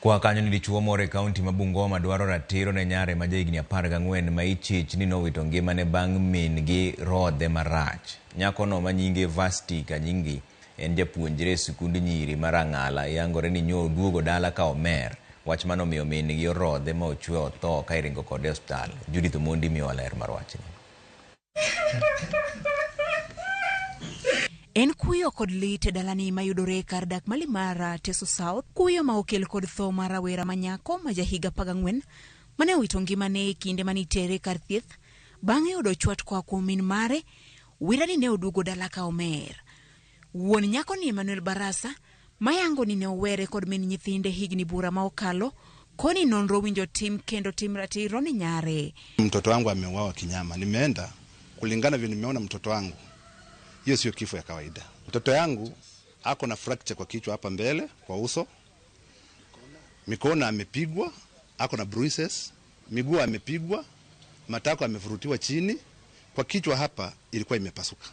Kwa kanyo nilichuo more kaunti mabungoma dwaro ratiro ne nyare majahigni 14 ma ichich ni nowito ngimane bang' min gi rodhe marach. Nyakono manyinge Vasti Kanyingi en japuonjre e sikund nyiri mar Ang'ala yangore ni nyo duogo dala ka omer. Wach manomiyo min gi rodhe ma ochwe otho ka iringo kode hospital. Judith Omondi miyo ler mar wachni. En kuyo kod lit e dalani mayudore kar dak Malimara Teso South, kuyo ma okel kod tho mar rawera manyako ma jahiga 14 mane owito ngimane e kinde manitere kar thieth bang'e yudo chwat koa kuom min mare wirani ne oduogo dala ka omer. Wuon nyako ni Emmanuel Barasa mayango ni ne owere kod min nyithinde higni bura ma okalo koni nonro winjo tim kendo tim ratiro ni nyare. Mtoto wangu ameuawa kinyama. Nimeenda kulingana vile nimeona mtoto wangu. Hiyo sio kifo ya kawaida. Mtoto yangu ako na fracture kwa kichwa hapa mbele, kwa uso. Mikono amepigwa, ako na bruises, miguu amepigwa, matako amefurutiwa chini, kwa kichwa hapa ilikuwa imepasuka.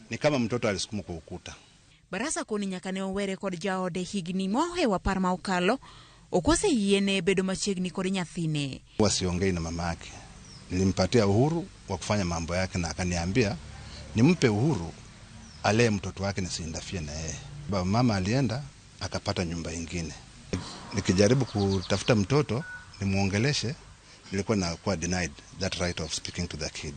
Ni kama mtoto alisukumwa kwa ukuta. Barasa koni nyaka ne owere kod jaode higni mohewa par ma okalo, okose yiene bedo machiegni kod nyathine. Wasiongei na mama yake. Nilimpatia uhuru wa kufanya mambo yake na akaniambia nimpe uhuru alee mtoto wake nisiindafie na yeye. Baba mama alienda akapata nyumba ingine. Nikijaribu kutafuta mtoto nimuongeleshe, nilikuwa nakuwa denied that right of speaking to the kid.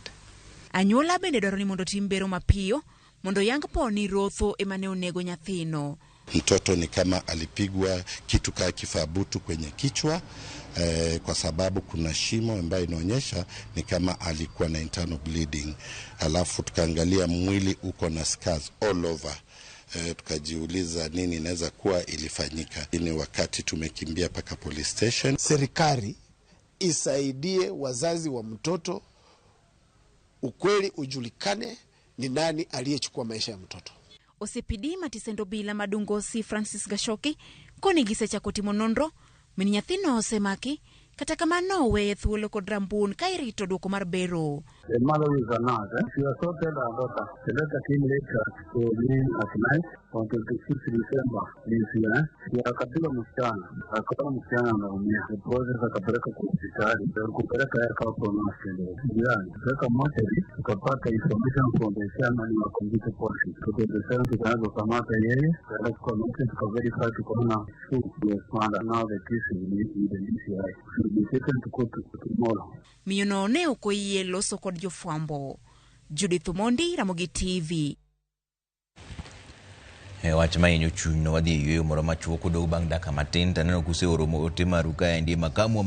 Anyuola bende dwaro ni mondo tim bero mapiyo mondo yang po ni rotho emane onego nyathino. Mtoto ni kama alipigwa kitu kama kifaa butu kwenye kichwa kwa sababu kuna shimo ambayo inaonyesha ni kama alikuwa na internal bleeding. Alafu tukaangalia mwili uko na scars all over. Tukajiuliza nini inaweza kuwa ilifanyika. Ni wakati tumekimbia paka police station. Serikali isaidie wazazi wa mtoto, ukweli ujulikane ni nani aliyechukua maisha ya mtoto. Osepidi Matisendo Bila Madungosi Francis Gashoki koni gisecha kotimo nonro min nyathino osemaki kata kamano we thuolo kod rambun ka irito duoko mar bero. The mother is another. She assaulted her daughter. The letter came later to me at night on 26 December this year. She akapigwa msichana. Akaona msichana anaumia. The process akapeleka kwa hospitali. Kupeleka yaka hapo na hospitali. Jirani. Kupeleka mochari. Tukapata information from the chairman wa community policy. Kutoka the center tukaanza kukamata yeye. Tukaenda kwa mochari tukaverify tukaona who was found. Now the case is in the DCI. Miyono ne okoyie loso kod jofwambo. Judith Omondi, Ramogi TV. Wach mahinyo chuny no wadhi yweyo moro machuok odog bang' dakika matin taneno kuse oromo ote maru kaendi makamu